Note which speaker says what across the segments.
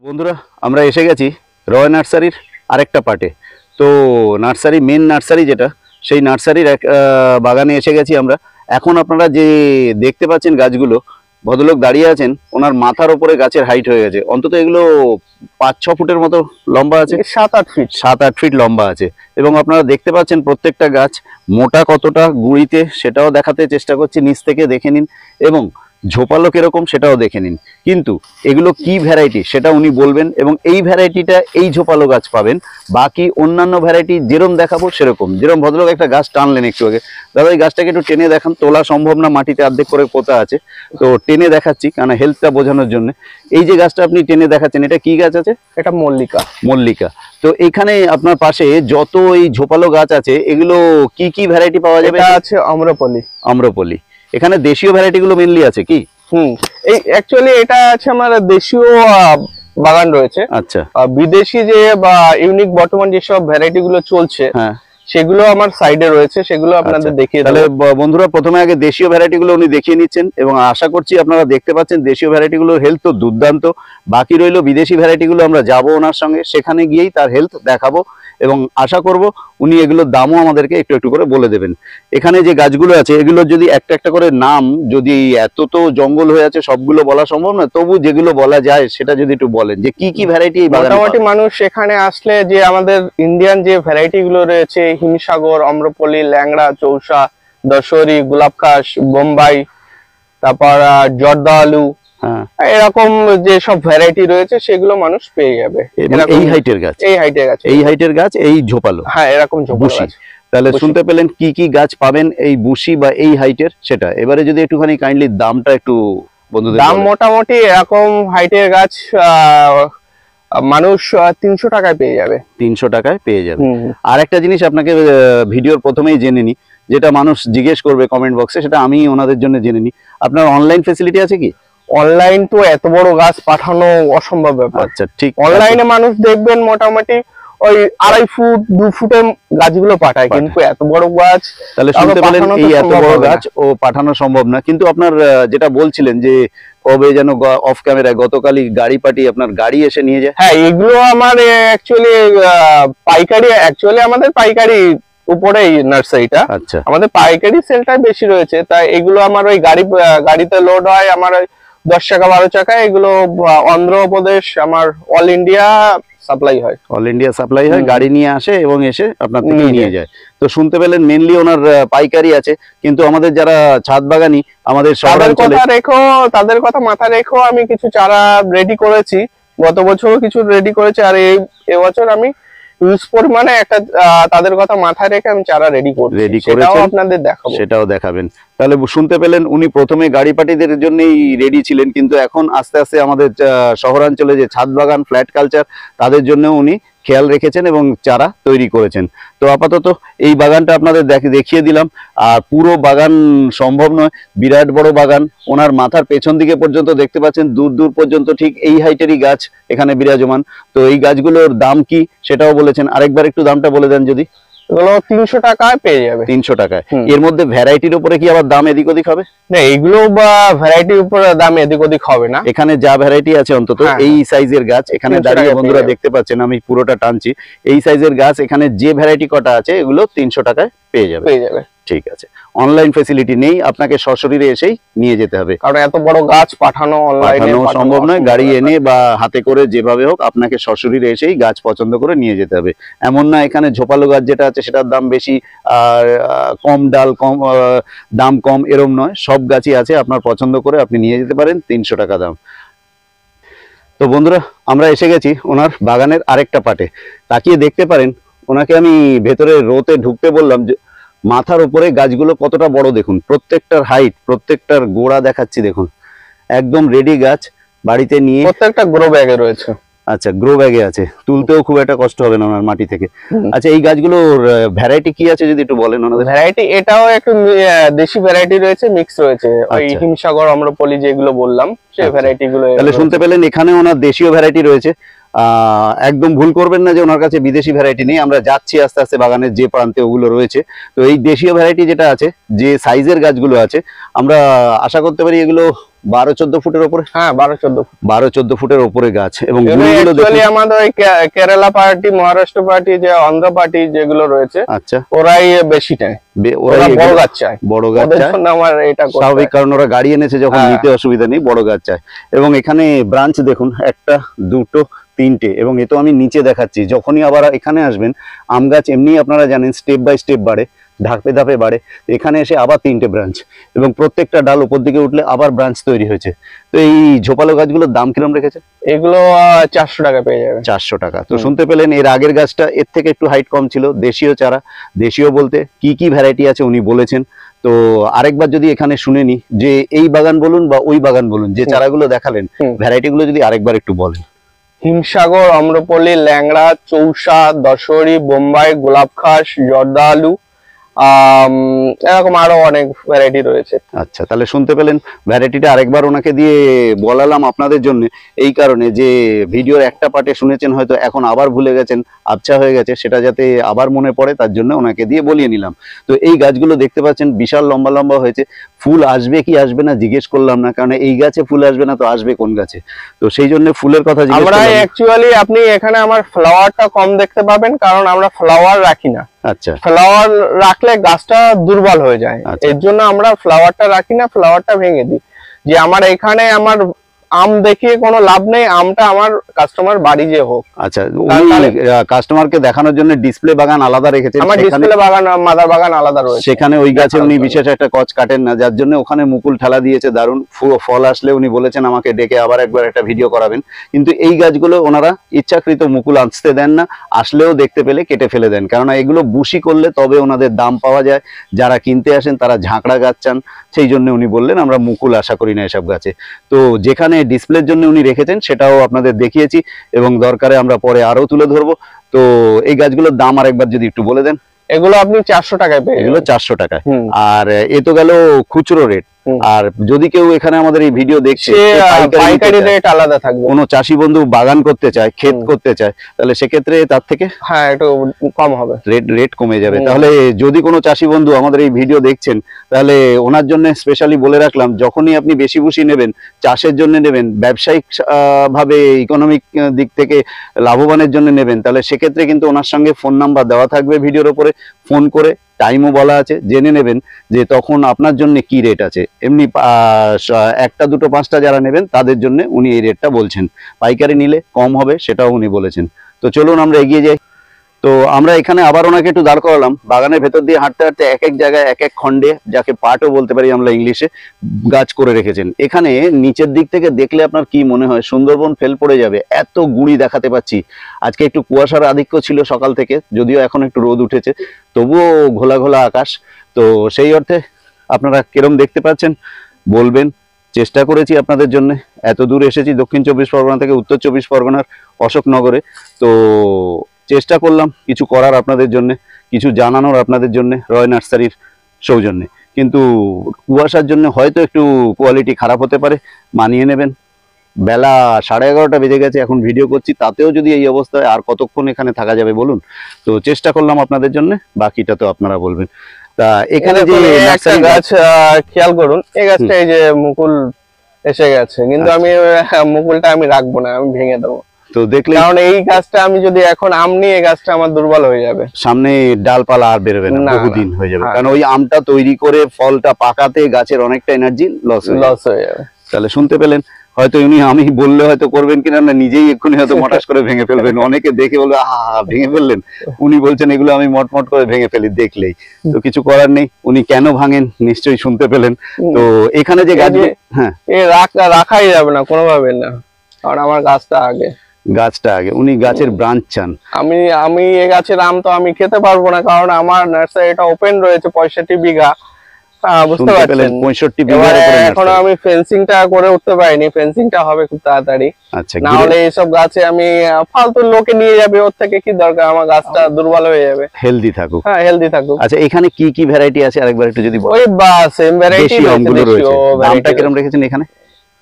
Speaker 1: বন্ধুরা আমরা এসে গেছি রয় নার্সারির আরেকটা পার্টে। তো নার্সারি মেন নার্সারি যেটা, সেই নার্সারির এক বাগানে এসে গেছি আমরা। এখন আপনারা যে দেখতে পাচ্ছেন গাছগুলো, ভদ্রলোক দাঁড়িয়ে আছেন, ওনার মাথার ওপরে গাছের হাইট হয়ে গেছে অন্তত এগুলো 5-6 ফুটের মতো লম্বা আছে, 7-8 ফিট লম্বা আছে। এবং আপনারা দেখতে পাচ্ছেন প্রত্যেকটা গাছ মোটা কতটা গুঁড়িতে সেটাও দেখাতে চেষ্টা করছি, নিচ থেকে দেখে নিন, এবং ঝোপালো কিরকম সেটাও দেখে নিন। কিন্তু এগুলো কি ভ্যারাইটি সেটা উনি বলবেন, এবং এই ভ্যারাইটিটা এই ঝোপালো গাছ পাবেন। বাকি অন্যান্য ভ্যারাইটি যেরকম দেখাবো সেরকম, যেরকম ভদ্রলোক একটা গাছ টানলেন একটু আগে, দাদা এই গাছটাকে একটু টেনে দেখান। তোলা সম্ভব না, মাটিতে অর্ধেক করে পোতা আছে, তো টেনে দেখাচ্ছি কারণ হেলথটা বোঝানোর জন্য। এই যে গাছটা আপনি টেনে দেখাচ্ছেন, এটা কি গাছ আছে?
Speaker 2: এটা মল্লিকা।
Speaker 1: তো এখানে আপনার পাশে যত এই ঝোপালো গাছ আছে এগুলো কি কি ভ্যারাইটি পাওয়া যাবে?
Speaker 2: এটা আছে
Speaker 1: আম্রপলি। এখানে দেশীয় ভ্যারাইটি গুলো মেনলি আছে কি?
Speaker 2: এই অ্যাকচুয়ালি এটা আছে আমার দেশীয় বাগান রয়েছে।
Speaker 1: আচ্ছা,
Speaker 2: বিদেশি যে বা ইউনিক বর্তমান যেসব ভ্যারাইটি গুলো চলছে, হ্যাঁ সেগুলো আমার সাইডে রয়েছে, সেগুলো আপনাদের দেখিয়ে দেব।
Speaker 1: তাহলে বন্ধুরা প্রথমে আগে দেশীয় ভ্যারাইটি গুলো উনি দেখিয়ে নিচ্ছেন, এবং আশা করছি আপনারা দেখতে পাচ্ছেন দেশীয় ভ্যারাইটি গুলোর হেলথ তো দুর্দান্ত। বাকি রইলো বিদেশি ভ্যারাইটি গুলো, আমরা যাবো ওনার সঙ্গে, সেখানে গিয়েই তার হেলথ দেখাবো, এবং আশা করব উনি এগুলোর দামও আমাদেরকে একটু একটু করে বলে দেবেন। এখানে যে গাছগুলো আছে এগুলোর যদি একটা একটা করে নাম, যদি এত তো জঙ্গল হয়ে আছে সবগুলো বলা সম্ভব না, তবু যেগুলো বলা যায় সেটা যদি একটু বলেন যে কি কি ভ্যারাইটি এই বাগানে।
Speaker 2: মোটামুটি মানুষ এখানে আসলে যে আমাদের ইন্ডিয়ান যে ভ্যারাইটি গুলো রয়েছে, হিমসাগর, আম্রপলি, ল্যাংড়া, চৌসা, দশহরি, গোলাপখাস, বোম্বাই, তারপর জর্দালু, এরকম যে সব ভ্যারাইটি রয়েছে সেগুলো মানুষ পেয়ে যাবে।
Speaker 1: এই হাইটের গাছ, এই ঝোপালো,
Speaker 2: হ্যাঁ এরকম ঝোপালো।
Speaker 1: তাহলে শুনতে পেলেন কি কি গাছ পাবেন এই বুশি বা এই হাইটের সেটা। এবারে যদি একটুখানি কাইন্ডলি দামটা একটু বন্ধুদের।
Speaker 2: দাম মোটামুটি এরকম হাইটের গাছ মানুষ 300 টাকায় পেয়ে যাবে।
Speaker 1: 300 টাকায় পেয়ে যাবে। আর একটা জিনিস আপনাকে ভিডিওর প্রথমেই জেনে নি, যেটা মানুষ জিজ্ঞেস করবে কমেন্ট বক্সে, সেটা আমি ওনাদের জন্য জেনে নি। আপনার অনলাইন ফ্যাসিলিটি আছে কি?
Speaker 2: অনলাইন তো এত বড় গাছ পাঠানো অসম্ভব ব্যাপার।
Speaker 1: আচ্ছা ঠিক,
Speaker 2: অনলাইনে মানুষ দেখবেন মোটামুটি ওই 2.5 ফুট 2 ফুটের গাছগুলো পাঠায়, কিন্তু এত বড় গাছ
Speaker 1: তাহলে শুনতে পেলেন এই এত বড় গাছ ও পাঠানো সম্ভব না। কিন্তু আপনার যেটা বলছিলেন যে কবে যেন অফ ক্যামেরায় গতকালই গাড়ি পাঠিয়ে আপনার গাড়ি এসে নিয়ে যায়।
Speaker 2: হ্যাঁ এগুলো আমার অ্যাকচুয়ালি পাইকারি, আমাদের পাইকারি উপরেই নার্সারিটা।
Speaker 1: আচ্ছা,
Speaker 2: আমাদের পাইকারি সেলটা বেশি রয়েছে, তাই এগুলো আমার ওই গাড়িতে লোড হয়, আমার ওই 10 টাকা 12 টাকা। এগুলো অন্ধ্রপ্রদেশ আমার অল ইন্ডিয়া সাপ্লাই হয়,
Speaker 1: গাড়ি নিয়ে আসে এবং এসে আপনার থেকে নিয়ে যায়। তো শুনতে পেলেন মেনলি ওনার পাইকারি আছে, কিন্তু আমাদের যারা ছাদ বাগানি, আমাদের
Speaker 2: তাদের কথা মাথায় রেখো আমি কিছু চারা রেডি করেছি। গত বছরও কিছু রেডি করেছি, আর এই বছর আমি ইউজ পরিমাণে একটা তাদের কথা মাথায় রেখে আমি চারা রেডি করেছি, আপনাদের দেখাবো,
Speaker 1: সেটাও দেখাবেন। তাহলে শুনতে পেলেন উনি প্রথমে গাড়ি পার্টিদের জন্যই রেডি ছিলেন, কিন্তু এখন আস্তে আস্তে আমাদের শহরাঞ্চলে যে ছাদ বাগান, ফ্ল্যাট কালচার, তাদের জন্য উনি খেয়াল রেখেছেন এবং চারা তৈরি করেছেন। তো আপাতত এই বাগানটা আপনাদের দেখিয়ে দিলাম। আর পুরো বাগান সম্ভব নয়, বিরাট বড় বাগান। ওনার মাথার পেছন দিকে পর্যন্ত দেখতে পাচ্ছেন, দূর দূর পর্যন্ত ঠিক এই হাইটেরই গাছ এখানে বিরাজমান। তো এই গাছগুলোর দাম কি সেটাও বলেছেন, আরেকবার একটু দামটা বলে দেন যদি।
Speaker 2: এগুলো 300 টাকায় পেয়ে যাবে।
Speaker 1: 300 টাকায়। এর মধ্যে ভ্যারাইটির উপরে কি আবার দাম এদিক ওদিক হবে?
Speaker 2: না, এগুলো বা ভ্যারাইটির উপরে দাম এদিক ওদিক হবে না।
Speaker 1: এখানে যা ভ্যারাইটি আছে অন্তত এই সাইজের গাছ এখানে দাঁড়িয়ে বন্ধুরা দেখতে পাচ্ছেন, আমি পুরোটা টানছি, এই সাইজের গাছ এখানে যে ভ্যারাইটি কটা আছে এগুলো 300 টাকায় পেয়ে যাবে। ঠিক আছে, অনলাইন ফ্যাসিলিটি নেই, আপনাকে সশরীরে এসেই নিয়ে যেতে হবে,
Speaker 2: কারণ এত বড় গাছ পাঠানো অনলাইনে
Speaker 1: সম্ভব নয়। গাড়ি এনে বা হাতে করে যেভাবে হোক আপনাকে সশরীরে এসেই গাছ পছন্দ করে নিয়ে যেতে হবে। এমন না এখানে ঝোপালো গাছ যেটা আছে সেটার দাম বেশি আর কম ডাল কম, দাম কম, এরম নয়। সব গাছই আছে, আপনার পছন্দ করে আপনি নিয়ে যেতে পারেন, 300 টাকা দাম। তো বন্ধুরা আমরা এসে গেছি ওনার বাগানের আরেকটা পার্টে। তাকিয়ে দেখতে পারেন, ওনাকে আমি ভেতরে রোতে ঢুকতে বললাম যে মাথার উপরে গাছগুলো কতটা বড় দেখুন, প্রত্যেকটার হাইট, প্রত্যেকটার গোড়া দেখাচ্ছি দেখুন, একদম রেডি গাছ। বাড়িতে নিয়ে
Speaker 2: প্রত্যেকটা গ্রো ব্যাগে রয়েছে।
Speaker 1: আচ্ছা, গ্রো ব্যাগে আছে, তুলতেও খুব একটা কষ্ট হবে না ওনার মাটি থেকে। আচ্ছা, এই গাছগুলোর ভ্যারাইটি কি আছে যদি একটু বলেন ওনাদের।
Speaker 2: ভ্যারাইটি এটাও একটু দেশি ভ্যারাইটি রয়েছে, মিক্স রয়েছে, ওই হিমসাগর, আম্রপলি যেগুলো বললাম সেই ভ্যারাইটি গুলো।
Speaker 1: তাহলে শুনতে পেলেন এখানে ওনার দেশীয় ভ্যারাইটি রয়েছে। একদম ভুল করবেন না যে ওনার কাছে বিদেশি ভ্যারাইটি নেই, আমরা যাচ্ছি আস্তে আস্তে বাগানের যে প্রান্তে ওগুলো রয়েছে। তো এই দেশীয় ভ্যারাইটি যেটা আছে, যে সাইজের গাছগুলো আছে, আমরা আশা করতে পারি এগুলো 12-14 ফুটের উপরে?
Speaker 2: হ্যাঁ 12-14 ফুট।
Speaker 1: 12-14 ফুটের উপরে গাছ। এবং
Speaker 2: এগুলো
Speaker 1: গুলিগুলো
Speaker 2: অ্যাকচুয়ালি
Speaker 1: দেখুন।
Speaker 2: আমাদের ওই কেরালা পার্টি, মহারাষ্ট্র পার্টি, যে অন্ধ্র পার্টি যেগুলো রয়েছে
Speaker 1: আচ্ছা,
Speaker 2: ওরাই বেশি নেয়,
Speaker 1: ওরা
Speaker 2: ওরা বড়
Speaker 1: এগুলো-
Speaker 2: গাছ চায়,
Speaker 1: বড় গাছ
Speaker 2: ওদের
Speaker 1: চায়,
Speaker 2: জন্য আমার এটা করতে
Speaker 1: স্বাভাবিক,
Speaker 2: হয়।
Speaker 1: কারণ ওরা গাড়ি এনেছে যখন,
Speaker 2: হ্যাঁ।
Speaker 1: নিতে অসুবিধা নেই, বড় গাছ চায়। এবং এখানে ব্রাঞ্চ দেখুন, একটা, দুটো, তিনটে, এবং এ তো আমি নিচে দেখাচ্ছি। যখনই আবার এখানে আসবেন, আম গাছ এমনি আপনারা জানেন স্টেপ বাই স্টেপ বাড়ে, ধাপে ধাপে বাড়ে। এখানে এসে আবার 3টে ব্রাঞ্চ, এবং প্রত্যেকটা ডাল উপর দিকে উঠলে আবার ব্রাঞ্চ তৈরি হয়েছে। তো এই ঝোপালো গাছগুলোর দাম কিরম রেখেছে?
Speaker 2: এগুলো 400 টাকা পেয়ে যাবে।
Speaker 1: 400 টাকা। তো
Speaker 2: হুম।
Speaker 1: শুনতে পেলেন, এর আগের গাছটা এর থেকে একটু হাইট কম ছিল, দেশীয় চারা। দেশীয় বলতে কি কি ভ্যারাইটি আছে উনি বলেছেন। তো আরেকবার যদি এখানে শুনে নি, যে এই বাগান বলুন বা ওই বাগান বলুন, যে চারাগুলো দেখালেন, ভ্যারাইটি গুলো যদি আরেকবার একটু বলেন।
Speaker 2: হিমসাগর, আম্রপল্লী, ল্যাংড়া, চৌসা, দশহরি, বোম্বাই, গোলাপখাস, জর্দালু, এরকম আরো অনেক ভ্যারাইটি রয়েছে।
Speaker 1: আচ্ছা, তাহলে শুনতে পেলেন, ভ্যারাইটিটা আরেকবার ওনাকে দিয়ে বলালাম আপনাদের জন্য, এই কারণে যে ভিডিওর একটা পার্টে শুনেছেন, হয়তো এখন আবার ভুলে গেছেন, আবছা হয়ে গেছে, সেটা যাতে আবার মনে পড়ে তার জন্য ওনাকে দিয়ে বলিয়ে নিলাম। তো এই গাছগুলো দেখতে পাচ্ছেন বিশাল লম্বা লম্বা হয়েছে। ফুল আসবে কি আসবে না জিজ্ঞেস করলাম না, কারণ এই গাছে ফুল আসবে না তো আসবে কোন গাছে? তো সেই জন্য ফুলের কথা জিজ্ঞেস
Speaker 2: আমরা
Speaker 1: করলাম।
Speaker 2: অ্যাকচুয়ালি, আপনি এখানে আমার ফ্লাওয়ারটা কম দেখতে পাবেন, কারণ আমরা ফ্লাওয়ার রাখি না।
Speaker 1: আচ্ছা,
Speaker 2: ফ্লাওয়ার রাখলে গাছটা দুর্বল হয়ে যায়,
Speaker 1: আচ্ছা।
Speaker 2: এর জন্য আমরা ফ্লাওয়ারটা রাখি না, ফ্লাওয়ারটা ভেঙে দিই। যে আমার এখানে আমার আম দেখিয়ে কোনো লাভ নেই, আমটা আমার কাস্টমার বাড়ি যে হোক।
Speaker 1: আচ্ছা,
Speaker 2: তাহলে-
Speaker 1: কাস্টমারকে দেখানোর জন্য ডিসপ্লে বাগান আলাদা রেখেছেন,
Speaker 2: আমার
Speaker 1: সেখানে
Speaker 2: ডিসপ্লে বাগান, মাদার বাগান আলাদা রয়েছে।
Speaker 1: সেখানে ওই গাছে উনি
Speaker 2: দেখানোর
Speaker 1: বিশেষ একটা কচ কাটেন না, যার জন্য ওখানে মুকুল ঠেলা দিয়েছে দারুণ। ফল আসলে উনি বলেছেন আমাকে ডেকে আবার একবার একটা ভিডিও করাবেন। কিন্তু এই গাছগুলো ওনারা ইচ্ছাকৃত মুকুল আসতে দেন না, আসলেও দেখতে পেলে কেটে ফেলে দেন, কেননা এগুলো বুশি করলে তবে ওনাদের দাম পাওয়া যায়। যারা কিনতে আসেন তারা ঝাঁকড়া গাছ চান, সেই জন্য উনি বললেন আমরা মুকুল আশা করি না এসব গাছে। তো যেখানে ডিসপ্লের জন্য উনি রেখেছেন সেটাও আপনাদের দেখিয়েছি, এবং দরকারে আমরা পরে আরো তুলে ধরবো। তো এই গাছগুলোর দাম আরেকবার যদি একটু বলে দেন।
Speaker 2: এগুলো আপনি 400 টাকায় পেয়ে
Speaker 1: এগুলো
Speaker 2: যাবেন।
Speaker 1: 400 টাকায়।
Speaker 2: হুম।
Speaker 1: আর এ তো গেল খুচরো রেট।
Speaker 2: হুম।
Speaker 1: আর যদি কেউ এখানে আমাদের এই ভিডিও দেখছে,
Speaker 2: সে
Speaker 1: কেউ পাইকারি নিতে
Speaker 2: পাইকারি
Speaker 1: চায়,
Speaker 2: রেট আলাদা থাকবে।
Speaker 1: কোনো চাষি বন্ধু বাগান করতে চায়, ক্ষেত
Speaker 2: হুম।
Speaker 1: করতে চায়, তাহলে সেক্ষেত্রে তার থেকে
Speaker 2: হ্যাঁ, একটু কম হবে,
Speaker 1: রেট কমে যাবে।
Speaker 2: হুম।
Speaker 1: তাহলে যদি কোনো চাষি বন্ধু আমাদের এই ভিডিও দেখছেন, তাহলে ওনার জন্য স্পেশালি বলে রাখলাম, যখনই আপনি বেশি বুশি নেবেন, চাষের জন্য নেবেন, ব্যবসায়িক ভাবে ইকোনমিক দিক থেকে লাভবানের জন্য নেবেন, তাহলে সেক্ষেত্রে কিন্তু ওনার সঙ্গে ফোন নাম্বার দেওয়া থাকবে ভিডিওর উপরে। ফোন করে টাইমও বলা আছে, জেনে নেবেন যে তখন আপনার জন্য কি রেট আছে। এমনি একটা দুটো পাঁচটা যারা নেবেন তাদের জন্য উনি এই রেটটা বলছেন, পাইকারি নিলে কম হবে সেটাও উনি বলেছেন। তো চলুন আমরা এগিয়ে যাই। তো আমরা এখানে আবার ওনাকে একটু দাঁড় করালাম, বাগানের ভেতর দিয়ে হাঁটতে হাঁটতে এক এক জায়গায় এক এক খণ্ডে, যাকে পার্টও বলতে পারি আমরা ইংলিশে, গাছ করে রেখেছেন। এখানে নিচের দিক থেকে দেখলে আপনার কি মনে হয় সুন্দরবন ফেল পড়ে যাবে, এত গুঁড়ি দেখাতে পাচ্ছি। আজকে একটু কুয়াশার আধিক্য ছিল সকাল থেকে, যদিও এখন একটু রোদ উঠেছে, তবুও ঘোলা ঘোলা আকাশ। তো সেই অর্থে আপনারা কিরম দেখতে পাচ্ছেন বলবেন। চেষ্টা করেছি আপনাদের জন্য, এত দূর এসেছি দক্ষিণ 24 পরগনা থেকে উত্তর 24 পরগনার অশোকনগরে। তো চেষ্টা করলাম কিছু করার আপনাদের জন্য, কিছু জানানোর আপনাদের জন্য রয় নার্সারির সৌজন্যে। কিন্তু কুয়াশার জন্য হয়তো একটু কোয়ালিটি খারাপ হতে পারে, মানিয়ে নেবেন। বেলা 11:30 বেজে গেছে, এখন ভিডিও করছি, তাতেও যদি এই অবস্থায় আর কতক্ষণ এখানে থাকা যাবে বলুন। তো চেষ্টা করলাম আপনাদের জন্য, বাকিটা তো আপনারা বলবেন। তা এখানে যে
Speaker 2: একটা
Speaker 1: নার্সারি
Speaker 2: গাছ খেয়াল করুন, এই গাছটা এই যে মুকুল এসে গেছে, কিন্তু
Speaker 1: আচ্ছা।
Speaker 2: আমি মুকুলটা আমি রাখবো না, আমি ভেঙে দেবো।
Speaker 1: তো দেখলে
Speaker 2: কারণ এই গাছটা আমি যদি এখন আম নিই, এই গাছটা আমার দুর্বল হয়ে যাবে,
Speaker 1: সামনে ডালপালা আর বেরোবে না,
Speaker 2: না,
Speaker 1: বহুদিন হয়ে যাবে।
Speaker 2: হ্যাঁ।
Speaker 1: কারণ ওই আমটা তৈরি করে ফলটা পাকাতে গাছের অনেকটা এনার্জি লস হয়ে যাবে।
Speaker 2: লস হয়ে যাবে।
Speaker 1: তাহলে শুনতে পেলেন, হয়তো উনি আমি বললে হয়তো করবেন কিনা না, নিজেই এক্ষুনি হয়তো মটাস করে ভেঙে ফেলবেন। অনেকে দেখে বলবে আহা ভেঙে ফেললেন, উনি বলছেন এগুলো আমি মটমট করে ভেঙে ফেলি দেখলেই। তো কিছু করার নেই, উনি কেন ভাঙেন নিশ্চয়ই শুনতে পেলেন। তো এখানে যে
Speaker 2: এই
Speaker 1: গাছ,
Speaker 2: যে-
Speaker 1: হ্যাঁ
Speaker 2: এই রাখাই যাবে না কোনোভাবে না, কারণ আমার গাছটা আগে,
Speaker 1: গাছটা আগে, উনি গাছের ব্রাঞ্চ চান।
Speaker 2: আমি এই গাছের আম তো আমি খেতে পারবো না, কারণ আমার নার্সারিটা ওপেন রয়েছে 65 বিঘা, বুঝতে
Speaker 1: শুনতে পেলেন,
Speaker 2: পারছেন।
Speaker 1: 65 বিঘার
Speaker 2: এবারে
Speaker 1: উপরে
Speaker 2: এখনো
Speaker 1: nursery।
Speaker 2: আমি ফেন্সিংটা করে উঠতে পারিনি, ফেন্সিংটা হবে খুব তাড়াতাড়ি।
Speaker 1: আচ্ছা,
Speaker 2: না হলে এইসব গাছে আমি ফালতু লোকে নিয়ে যাবে, ওর থেকে কি দরকার, আমার গাছটা দুর্বল হয়ে যাবে।
Speaker 1: হেলদি থাকুক।
Speaker 2: হ্যাঁ, হেলদি থাকুক।
Speaker 1: আচ্ছা, এখানে কি কি ভ্যারাইটি আছে আরেকবার একটু যদি বলেন।
Speaker 2: ওই সেম ভ্যারাইটি
Speaker 1: দেশি আমগুলো রয়েছে, দামটা
Speaker 2: ভ্যারাইটি
Speaker 1: কিরকম রেখেছেন এখানে?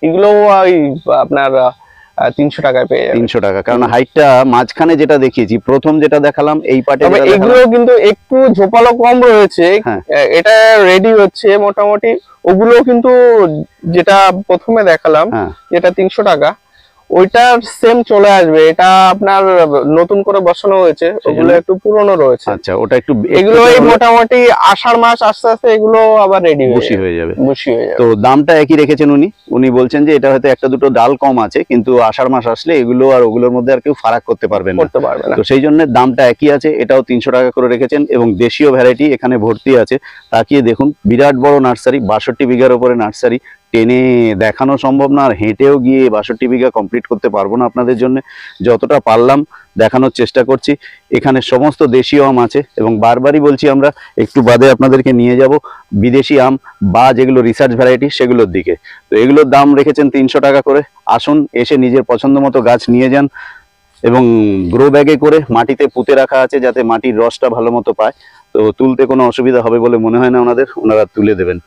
Speaker 2: এগুলো ওই আপনার 300 টাকায় পেয়ে যাবেন।
Speaker 1: 300 টাকা, কারণ হাইটটা মাঝখানে যেটা দেখিয়েছি, প্রথম যেটা দেখালাম এই পাটে
Speaker 2: তবে এগুলো কিন্তু একটু ঝোপালো কম রয়েছে।
Speaker 1: হ্যাঁ।
Speaker 2: এটা রেডি হচ্ছে মোটামুটি। ওগুলো কিন্তু যেটা প্রথমে দেখালাম,
Speaker 1: হ্যাঁ
Speaker 2: যেটা 300 টাকা, ওইটার সেম চলে আসবে। এটা আপনার নতুন করে বসানো হয়েছে, ওগুলো একটু পুরনো রয়েছে।
Speaker 1: আচ্ছা, ওটা একটু
Speaker 2: এগুলো এই মোটামুটি আষাঢ় মাস আস্তে আস্তে এগুলো আবার রেডি
Speaker 1: বুশি হয়ে যাবে।
Speaker 2: বুশি হয়ে যাবে।
Speaker 1: তো দামটা একই রেখেছেন উনি বলছেন যে এটা হয়তো একটা দুটো ডাল কম আছে, কিন্তু আষাঢ় মাস আসলে এগুলো আর ওগুলোর মধ্যে আর কেউ ফারাক করতে পারবেন না।
Speaker 2: করতে পারবে না।
Speaker 1: তো সেই জন্য দামটা একই আছে, এটাও 300 টাকা করে রেখেছেন, এবং দেশীয় ভ্যারাইটি এখানে ভর্তি আছে। তাকিয়ে দেখুন, বিরাট বড় নার্সারি, 62 বিঘার উপরে নার্সারি। টেনে দেখানো সম্ভব না, আর হেঁটেও গিয়ে 62 বিঘা কমপ্লিট করতে পারবো না আপনাদের জন্য। যতটা পারলাম দেখানোর চেষ্টা করছি। এখানে সমস্ত দেশীয় আম আছে, এবং বারবারই বলছি আমরা একটু বাদে আপনাদেরকে নিয়ে যাব বিদেশি আম বা যেগুলো রিসার্চ ভ্যারাইটি সেগুলোর দিকে। তো এগুলোর দাম রেখেছেন 300 টাকা করে। আসুন, এসে নিজের পছন্দ মতো গাছ নিয়ে যান, এবং গ্রো ব্যাগে করে মাটিতে পুঁতে রাখা আছে যাতে মাটির রসটা ভালো মতো পায়। তো তুলতে কোনো অসুবিধা হবে বলে মনে হয় না ওনারা তুলে দেবেন।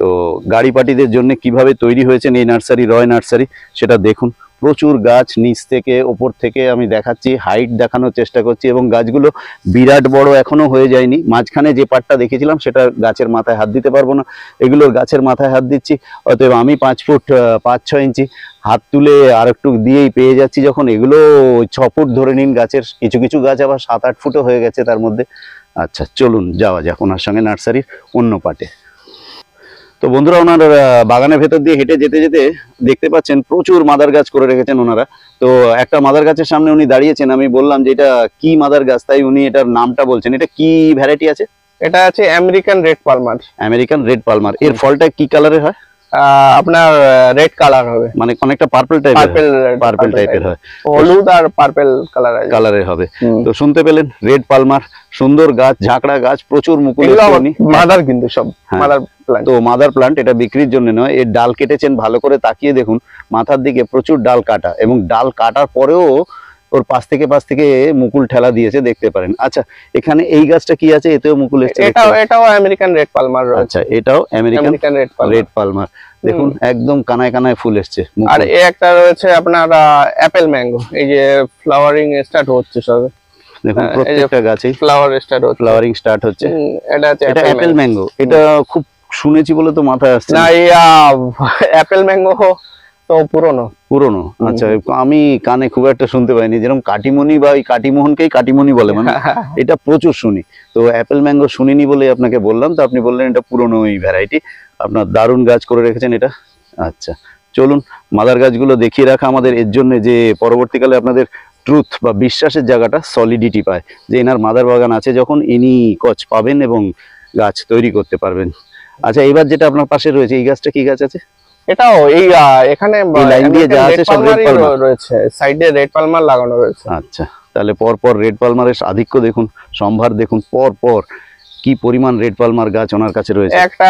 Speaker 1: তো গাড়ি পার্টিদের জন্য কিভাবে তৈরি হয়েছেন এই নার্সারি, রয় নার্সারি, সেটা দেখুন। প্রচুর গাছ নিচ থেকে ওপর থেকে আমি দেখাচ্ছি, হাইট দেখানোর চেষ্টা করছি, এবং গাছগুলো বিরাট বড় এখনো হয়ে যায়নি। মাঝখানে যে পাটটা দেখেছিলাম সেটা গাছের মাথায় হাত দিতে পারবো না, এগুলোর গাছের মাথায় হাত দিচ্ছি। অতএব আমি 5 ফুট 5-6 ইঞ্চি হাত তুলে আর একটু দিয়েই পেয়ে যাচ্ছি, যখন এগুলো 6 ফুট ধরে নিন গাছের। কিছু কিছু গাছ আবার 7-8 ফুটও হয়ে গেছে তার মধ্যে। আচ্ছা, চলুন যাওয়া যাক ওনার সঙ্গে নার্সারির অন্য পাটে। তো বন্ধুরা, ওনার বাগানের ভেতর দিয়ে হেঁটে যেতে যেতে দেখতে পাচ্ছেন প্রচুর মাদার গাছ করে রেখেছেন ওনারা। তো একটা মাদার গাছের সামনে উনি দাঁড়িয়েছেন, আমি বললাম যে এটা কি মাদার গাছ, তাই উনি এটার নামটা বলছেন। এটা কি ভ্যারাইটি আছে?
Speaker 2: এটা আছে American red Palmer.
Speaker 1: American red Palmer. এর ফলটা কি কালারের হয়?
Speaker 2: আপনার রেড কালার হবে,
Speaker 1: মানে অনেকটা পার্পল টাইপের হয়,
Speaker 2: হলুদ আর পার্পল
Speaker 1: কালারের হবে। তো শুনতে পেলেন, রেড পালমার, সুন্দর গাছ, ঝাঁকড়া গাছ, প্রচুর মুকুল।
Speaker 2: মাদার কিন্তু সব মাদার প্ল্যান্ট।
Speaker 1: তো মাদার প্লান্ট, এটা বিক্রির জন্য নয়। এর ডাল কেটেছেন, ভালো করে তাকিয়ে দেখুন মাথার দিকে প্রচুর ডাল কাটা, এবং ডাল কাটার পরেও ওর পাশ থেকে মুকুল ঠেলা দিয়েছে, দেখতে পারেন। আচ্ছা, এখানে এই গাছটা কি আছে? এতেও মুকুল এসেছে।
Speaker 2: এটাও আমেরিকান রেড পালমার।
Speaker 1: আচ্ছা, এটাও আমেরিকান রেড পালমার। দেখুন একদম কানায় কানায় ফুল এসছে।
Speaker 2: আর একটা রয়েছে আপনার অ্যাপেল ম্যাঙ্গো, এই যে ফ্লাওয়ারিং স্টার্ট হচ্ছে সবে।
Speaker 1: দেখুন প্রত্যেকটা গাছেই ফ্লাওয়ারিং স্টার্ট হচ্ছে। এটা অ্যাপেল ম্যাঙ্গো। এটা খুব শুনেছি বলে তো মাথায় আসছে
Speaker 2: না। এই অ্যাপেল ম্যাঙ্গো তো পুরনো।
Speaker 1: আচ্ছা, আমি কানে খুব একটা শুনতে পাইনি। যেরকম কাটিমনি বা কাটিমোহনকেই কাটিমনি বলে, মানে এটা প্রচুর শুনি। তো অ্যাপেল ম্যাঙ্গো শুনিনি বলে আপনাকে বললাম। তো আপনি বললেন এটা পুরনো এই ভ্যারাইটি। আপনার দারুণ গাছ করে রেখেছেন এটা। আচ্ছা, চলুন মাদার গাছগুলো দেখিয়ে রাখা আমাদের এর জন্য, যে পরবর্তীকালে আপনাদের ট্রুথ বা বিশ্বাসের জায়গাটা সলিডিটি পায়, যে এনার মাদার বাগান আছে যখন ইনি কচ পাবেন এবং গাছ তৈরি করতে পারবেন। আচ্ছা, এবার যেটা আপনার পাশে রয়েছে, এই গাছটা কি গাছ আছে?
Speaker 2: এটাও এই এখানে
Speaker 1: লাইন দিয়ে যা আছে সব রেড পালমার
Speaker 2: রয়েছে, সাইডে রেড পালমার লাগানো রয়েছে।
Speaker 1: আচ্ছা, তাহলে পর রেড পালমারের আধিক্য দেখুন, সম্ভার দেখুন, পর কি পরিমাণ রেড পালমার গাছ ওনার কাছে রয়েছে।
Speaker 2: একটা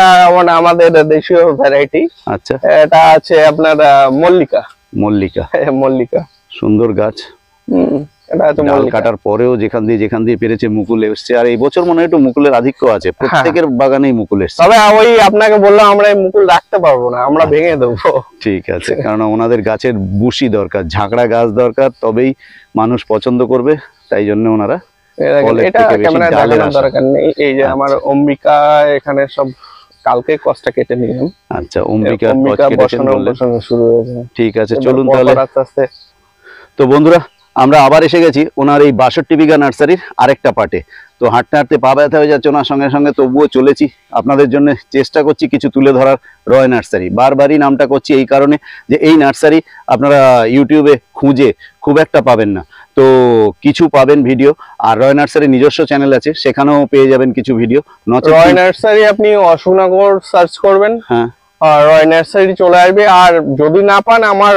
Speaker 2: আমাদের দেশীয় ভ্যারাইটি।
Speaker 1: আচ্ছা,
Speaker 2: এটা আছে আপনার মল্লিকা।
Speaker 1: সুন্দর গাছ।
Speaker 2: এটা আছে
Speaker 1: ডাল কাটার পরেও যেখান দিয়ে পেরেছে মুকুল এসছে। আর এই বছর মনে হয় একটু মুকুলের আধিক্য আছে, প্রত্যেকের বাগানেই মুকুল এসছে।
Speaker 2: তবে ওই আপনাকে বললাম, আমরা এই মুকুল রাখতে পারবো না, আমরা ভেঙে দেবো।
Speaker 1: ঠিক আছে, কারণ ওনাদের গাছের বুশি দরকার, ঝাঁকড়া গাছ দরকার, তবেই মানুষ পছন্দ করবে। তাই জন্য ওনারা
Speaker 2: দরকার নেই। এই যে আমার অম্বিকা, এখানে সব কালকে কষ্টটা কেটে নিলাম।
Speaker 1: আচ্ছা, অম্বিকা
Speaker 2: বসানো শুরু হয়েছে।
Speaker 1: ঠিক আছে, চলুন তাহলে
Speaker 2: আস্তে আস্তে।
Speaker 1: তো বন্ধুরা, আমরা আবার এসে গেছি ওনার এই 62 বিঘা নার্সারির আরেকটা পার্টে। তো হাঁটতে হাঁটতে পা ব্যথা হয়ে যাচ্ছে ওনার সঙ্গে তবুও চলেছি, আপনাদের জন্য চেষ্টা করছি কিছু তুলে ধরার। রয় নার্সারি বারবারই নামটা করছি এই কারণে যে এই নার্সারি আপনারা ইউটিউবে খুঁজে খুব একটা পাবেন না, তো কিছু পাবেন ভিডিও। আর রয় নার্সারি নিজস্ব চ্যানেল আছে, সেখানেও পেয়ে যাবেন কিছু ভিডিও।
Speaker 2: রয় নার্সারি আপনি অশোকনগর সার্চ করবেন,
Speaker 1: হ্যাঁ,
Speaker 2: রয় নার্সারি চলে আসবে। আর যদি না পান, আমার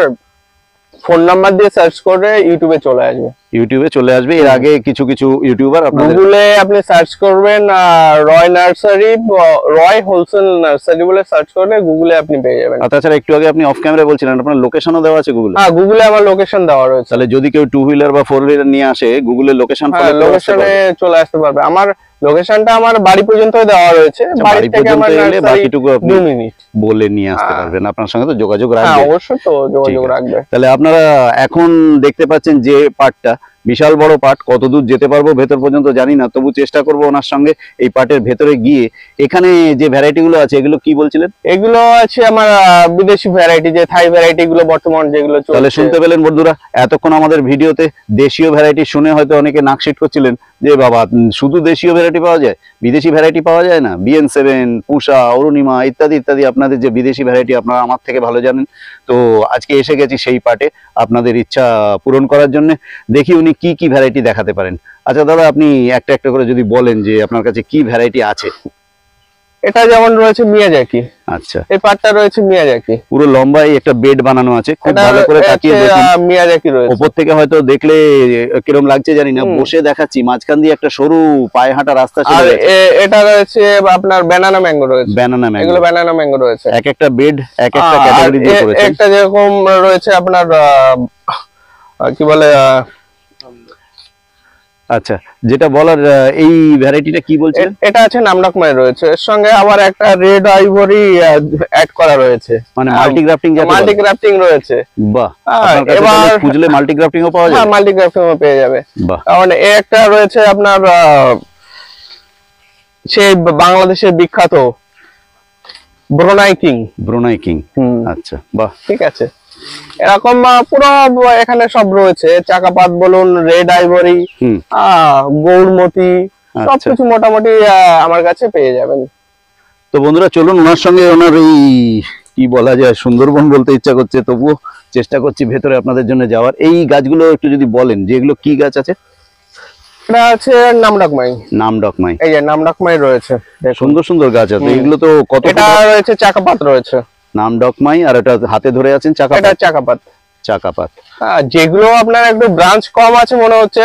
Speaker 2: ফোন নাম্বার দিয়ে সার্চ করে ইউটিউবে চলে আসবে।
Speaker 1: ইউটিউবে চলে আসবে। এর আগে কিছু কিছু ইউটিউবার আপনাদের
Speaker 2: গুগলে আপনি সার্চ করবেন রয় নার্সারি, রয় হোলসেল নার্সারি বলে সার্চ করলে গুগলে আপনি পেয়ে যাবেন।
Speaker 1: আর তাছাড়া একটু আগে আপনি অফ ক্যামেরা বলছিলেন আপনার লোকেশনও দেওয়া আছে গুগলে।
Speaker 2: হ্যাঁ, গুগলে আমার লোকেশন দেওয়া রয়েছে।
Speaker 1: তাহলে যদি কেউ 2 হুইলার বা 4 হুইলার নিয়ে আসে গুগলের লোকেশন
Speaker 2: হ্যাঁ, লোকেশনে চলে আসতে পারবে। আমার লোকেশনটা আমার বাড়ি পর্যন্তই দেওয়া রয়েছে। বাড়ি থেকে আমার
Speaker 1: এলে বাকিটুকু আপনি
Speaker 2: 2 মিনিট
Speaker 1: বলে নিয়ে আসতে পারবেন। আপনার সঙ্গে তো যোগাযোগ
Speaker 2: হ্যাঁ,
Speaker 1: রাখবে।
Speaker 2: অবশ্যই তো যোগাযোগ রাখবে।
Speaker 1: তাহলে আপনারা এখন দেখতে পাচ্ছেন যে পার্টটা বিশাল বড় পার্ট, কতদূর যেতে পারবো ভেতর পর্যন্ত জানি না, তবু চেষ্টা করবো ওনার সঙ্গে এই পার্টের ভেতরে গিয়ে। এখানে যে ভ্যারাইটি গুলো আছে এগুলো কি বলছিলেন?
Speaker 2: এগুলো আছে আমার বিদেশি ভ্যারাইটি, যে থাই ভ্যারাইটি গুলো বর্তমান যেগুলো চলছে।
Speaker 1: তাহলে শুনতে পেলেন বন্ধুরা, এতক্ষণ আমাদের ভিডিওতে দেশীয় ভ্যারাইটি শুনে হয়তো অনেকে নাকশিট করছিলেন যে বাবা শুধু দেশীয় ভ্যারাইটি পাওয়া যায়, বিদেশি ভ্যারাইটি পাওয়া যায় না। BN7, পুষা, অরুণিমা ইত্যাদি ইত্যাদি আপনাদের যে বিদেশি ভ্যারাইটি আপনারা আমার থেকে ভালো জানেন। তো আজকে এসে গেছি সেই পার্টে আপনাদের ইচ্ছা পূরণ করার জন্য। দেখি উনি কি কি ভ্যারাইটি দেখাতে পারেন। আচ্ছা দাদা, আপনি একটা একটা করে যদি বলেন যে আপনার কাছে কি ভ্যারাইটি আছে।
Speaker 2: এটা যেমন রয়েছে মিয়াজাকি।
Speaker 1: আচ্ছা,
Speaker 2: এই পাটটা রয়েছে মিয়াজাকি,
Speaker 1: পুরো লম্বাই একটা বেড বানানো আছে, খুব ভালো করে তাকিয়ে দেখুন।
Speaker 2: মিয়াজাকি রয়েছে।
Speaker 1: উপর থেকে হয়তো দেখলে কিরকম লাগছে জানি না, বসে দেখাচ্ছি মাঝখান দিয়ে একটা সরু পায়ে হাঁটা রাস্তা চলে
Speaker 2: আর
Speaker 1: গেছে।
Speaker 2: এটা রয়েছে আপনার ব্যানানা ম্যাঙ্গো রয়েছে।
Speaker 1: ব্যানানা ম্যাঙ্গো,
Speaker 2: এগুলো ব্যানানা ম্যাঙ্গো রয়েছে।
Speaker 1: এক একটা বেড এক একটা ক্যাটাগরি দিয়ে করেছে।
Speaker 2: একটা যেরকম রয়েছে আপনার কি বলে,
Speaker 1: আচ্ছা, যেটা বলার এই ভ্যারাইটিটা কি বলছেন?
Speaker 2: এটা আছে নামডাকমাই রয়েছে, এর সঙ্গে আবার একটা রেড আইভরি অ্যাড করা রয়েছে,
Speaker 1: মানে মাল্টি গ্রাফটিং,
Speaker 2: মাল্টি গ্রাফটিং রয়েছে।
Speaker 1: বাহ, আপনার কাছে তাহলে খুঁজলে মাল্টি গ্রাফটিংও পাওয়া যায়?
Speaker 2: হ্যাঁ, মাল্টি গ্রাফটিংও পেয়ে যাবে।
Speaker 1: বাহ,
Speaker 2: মানে একটা রয়েছে আপনার সেই বাংলাদেশের বিখ্যাত ব্রুনাই কিং।
Speaker 1: ব্রুনাই কিং, আচ্ছা বাহ,
Speaker 2: ঠিক আছে। এরকম পুরো এখানে সব রয়েছে, চাকাপাত বলুন, রেড আইভরি, গৌড়মতি, সবকিছু মোটামুটি আমার কাছে পেয়ে যাবেন।
Speaker 1: তো বন্ধুরা চলুন ওনার সঙ্গে, ওনার এই কি বলা যায়, সুন্দরবন বলতে ইচ্ছা করছে, তবুও চেষ্টা করছি ভেতরে আপনাদের জন্য যাওয়ার। এই গাছগুলো একটু যদি বলেন যে এগুলো কি গাছ আছে?
Speaker 2: এটা আছে নামডাকমাই।
Speaker 1: নামডকমাই,
Speaker 2: এই যে নামডাকমাই রয়েছে,
Speaker 1: সুন্দর সুন্দর গাছ আছে। এগুলো তো কত?
Speaker 2: এটা রয়েছে চাকাপাত রয়েছে,
Speaker 1: নামডকমাই, আর এটা হাতে ধরে আছেন চাকাপাত।
Speaker 2: এটা চাকাপাত।
Speaker 1: চাকাপাত,
Speaker 2: যেগুলো আপনার একটু ব্রাঞ্চ কম আছে মনে হচ্ছে,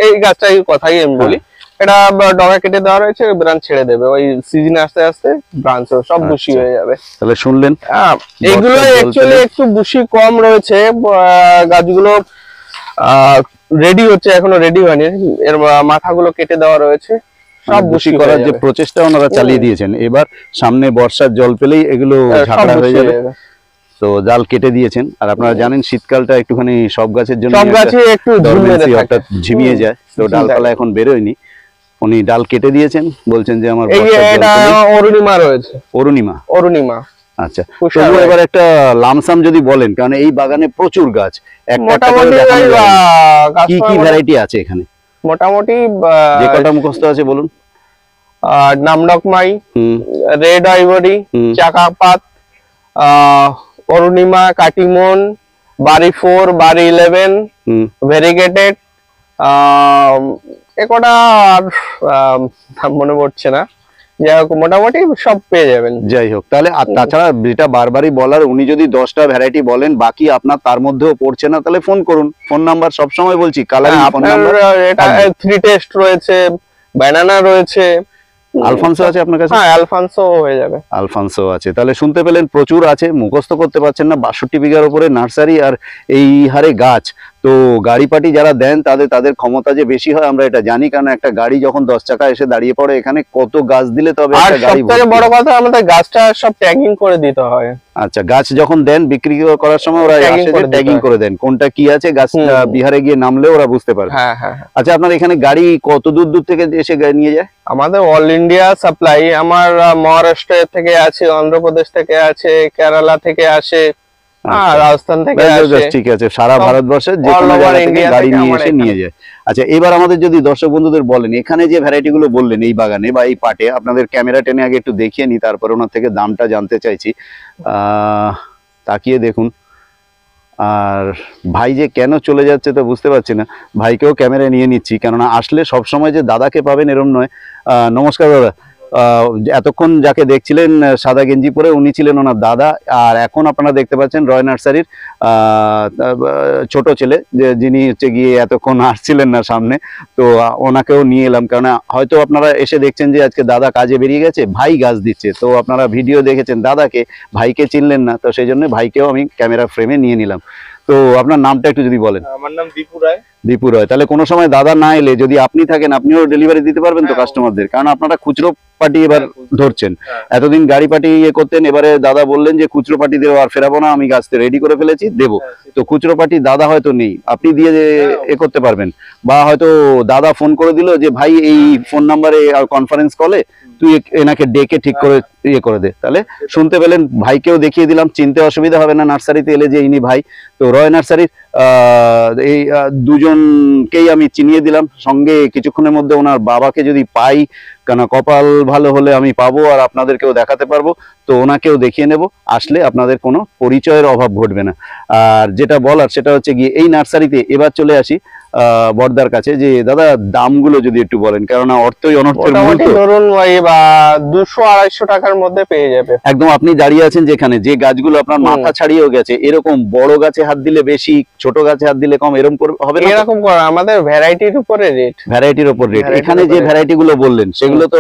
Speaker 2: এই গাছটার কথাই আমি বলি। এটা ডগা কেটে দেওয়া রয়েছে, ব্রাঞ্চ ছেড়ে দেবে, ওই সিজনে আস্তে আস্তে ব্রাঞ্চ সব বুশি হয়ে যাবে।
Speaker 1: তাহলে শুনলেন,
Speaker 2: এইগুলো অ্যাকচুয়ালি একটু বুশি কম রয়েছে। গাছগুলো রেডি হচ্ছে, এখনো রেডি হয়নি, এর মাথাগুলো কেটে দেওয়া রয়েছে, সব বুশি
Speaker 1: করার যে প্রচেষ্টা ওনারা চালিয়ে দিয়েছেন। এবার সামনে বর্ষার জল পেলেই এগুলো ঝাপড়া হয়ে যাবে, তো জাল কেটে দিয়েছেন। আর আপনারা জানেন শীতকালটা একটুখানি সব গাছের জন্য
Speaker 2: একটু
Speaker 1: ঝিমিয়ে যায়, তো ডালপালা এখন বেরোয়নি। উনি ডাল কেটে দিয়েছেন, বলছেন যে আমার
Speaker 2: অরুণিমা রয়েছে।
Speaker 1: অরুণিমা,
Speaker 2: অরুণিমা,
Speaker 1: আচ্ছা। তবু এবার একটা লামসাম যদি বলেন, কারণ এই বাগানে প্রচুর গাছ,
Speaker 2: মোটামুটি
Speaker 1: কি কি ভ্যারাইটি আছে এখানে?
Speaker 2: মোটামুটি
Speaker 1: যে কটা মুখস্থ আছে বলুন।
Speaker 2: নামডকমাই, রেড আইভরি, চাকাপাত, অরুণিমা, কাটিমন, বাড়ি 4, বাড়ি 11, ভেরিগেটেড, একটা আর মনে পড়ছে না। যাই হোক, মোটামুটি সব পেয়ে যাবেন।
Speaker 1: যাই হোক, তাহলে আর তাছাড়া যেটা বারবারই বলার, উনি যদি 10টা ভ্যারাইটি বলেন, বাকি আপনার তার মধ্যেও পড়ছে না, তাহলে ফোন করুন। ফোন নাম্বার সবসময় বলছি, কালারিং ফোন নাম্বার।
Speaker 2: এটা 3 টেস্ট রয়েছে, ব্যানানা রয়েছে,
Speaker 1: আলফানসো আছে আপনার কাছে?
Speaker 2: হ্যাঁ, আলফানসো হয়ে যাবে।
Speaker 1: আলফানসো আছে, তাহলে শুনতে পেলেন প্রচুর আছে, মুখস্থ করতে পারছেন না। 62 বিঘার উপরে নার্সারি, আর এই হারে গাছ। তো গাড়ি পাটি যারা দেন তাদের ক্ষমতা যে বেশি হয় আমরা এটা জানি, কারণ একটা গাড়ি যখন 10 চাকা এসে দাঁড়িয়ে পড়ে, এখানে কত গাছ দিলে তবে একটা গাড়ি।
Speaker 2: আর সবথেকে বড় কথা, আমাদের গাছটা সব ট্যাগিং করে দিতে হয়।
Speaker 1: আচ্ছা, গাছ যখন দেন বিক্রি করার সময় ওরা আসে যে ট্যাগিং করে দেন, কোনটা কি আছে, গাছটা বিহারে গিয়ে নামলে ওরা বুঝতে পারবে।
Speaker 2: হ্যাঁ হ্যাঁ।
Speaker 1: আচ্ছা, আপনার এখানে গাড়ি কত দূর দূর থেকে এসে নিয়ে যায়?
Speaker 2: আমাদের অল ইন্ডিয়া সাপ্লাই। আমার মহারাষ্ট্র থেকে আছে, অন্ধ্রপ্রদেশ থেকে আছে, কেরালা থেকে আসে, রাজস্থান থেকে আসে।
Speaker 1: ঠিক আছে, সারা ভারতবর্ষের যে কোনো জায়গা থেকে গাড়ি নিয়ে যায়। আচ্ছা, এবার আমাদের যদি দর্শক বন্ধুদের বলেন, এখানে যে ভ্যারাইটি গুলো বললেন এই বাগানে বা এই পাটে, আপনাদের ক্যামেরা টেনে আগে একটু দেখিয়ে নি, তারপর ওনার থেকে দামটা জানতে চাইছি। তাকিয়ে দেখুন। আর ভাই যে কেন চলে যাচ্ছে তো বুঝতে পারছি না, ভাইকেও ক্যামেরায় নিয়ে নিচ্ছি, কেননা আসলে সবসময় যে দাদাকে পাবেন এরম নয়। নমস্কার দাদা, এতক্ষণ যাকে দেখছিলেন সাদা গেঞ্জি পরে, উনি ছিলেন ওনার দাদা। আর এখন আপনারা দেখতে পাচ্ছেন রয় নার্সারির ছোট ছেলে, যিনি হচ্ছে গিয়ে এতক্ষণ আসছিলেন না সামনে, তো ওনাকেও নিয়ে এলাম। কারণ হয়তো আপনারা এসে দেখছেন যে আজকে দাদা কাজে বেরিয়ে গেছে, ভাই গাছ দিচ্ছে, তো আপনারা ভিডিও দেখেছেন দাদাকে, ভাইকে চিনলেন না, তো সেই জন্য ভাইকেও আমি ক্যামেরা ফ্রেমে নিয়ে নিলাম। তো আপনার নামটা একটু যদি বলেন।
Speaker 2: আমার নাম দীপু রায়।
Speaker 1: দীপু রায়। তাহলে কোনো সময় দাদা না এলে যদি আপনি থাকেন, আপনিও ডেলিভারি দিতে পারবেন তো কাস্টমারদের? কারণ আপনারা খুচরো পার্টি এবার ধরছেন, এতদিন গাড়ি পার্টি করতেন, এবারে দাদা বললেন যে খুচরো পার্টি দেবো আর ফেরাবো না, আমি গাছতে রেডি করে ফেলেছি, দেবো। তো খুচরো পার্টি দাদা হয়তো নেই, আপনি দিয়ে করতে পারবেন। বা হয়তো দাদা ফোন করে দিল যে ভাই এই ফোন নাম্বারে কনফারেন্স কলে তুই এনাকে ডেকে ঠিক করে করে দে। তাহলে শুনতে পেলেন, ভাইকেও দেখিয়ে দিলাম, চিনতে অসুবিধা হবে না নার্সারিতে এলে যে ইনি ভাই। তো রয় নার্সারির এই দুজনকেই আমি চিনিয়ে দিলাম। সঙ্গে কিছুক্ষণের মধ্যে ওনার বাবাকে যদি পাই, কেন কপাল ভালো হলে আমি পাবো আর আপনাদেরকেও দেখাতে পারবো, তো ওনাকেও দেখিয়ে নেব। আসলে আপনাদের কোনো পরিচয়ের অভাব ঘটবে না। আর যেটা বলার সেটা হচ্ছে গিয়ে এই নার্সারিতে এবার চলে আসি বর্দার কাছে, যে দাদা দামগুলো যদি একটু বলেন, কেননা অর্থই অনর্থের মূল তো।
Speaker 2: ধরুন 200-250 টাকার মধ্যে পেয়ে যাবে।
Speaker 1: একদম আপনি দাঁড়িয়ে আছেন যেখানে, যে গাছগুলো আপনার মাথা ছাড়িয়েও গেছে, এরকম বড় গাছে হাত দিলে বেশি, ছোট গাছে হাত দিলে কম, এরকম হবে না?
Speaker 2: এরকম করে আমাদের ভ্যারাইটির উপরে রেট।
Speaker 1: ভ্যারাইটির উপর রেট। এখানে যে ভ্যারাইটি গুলো বললেন সেগুলো তো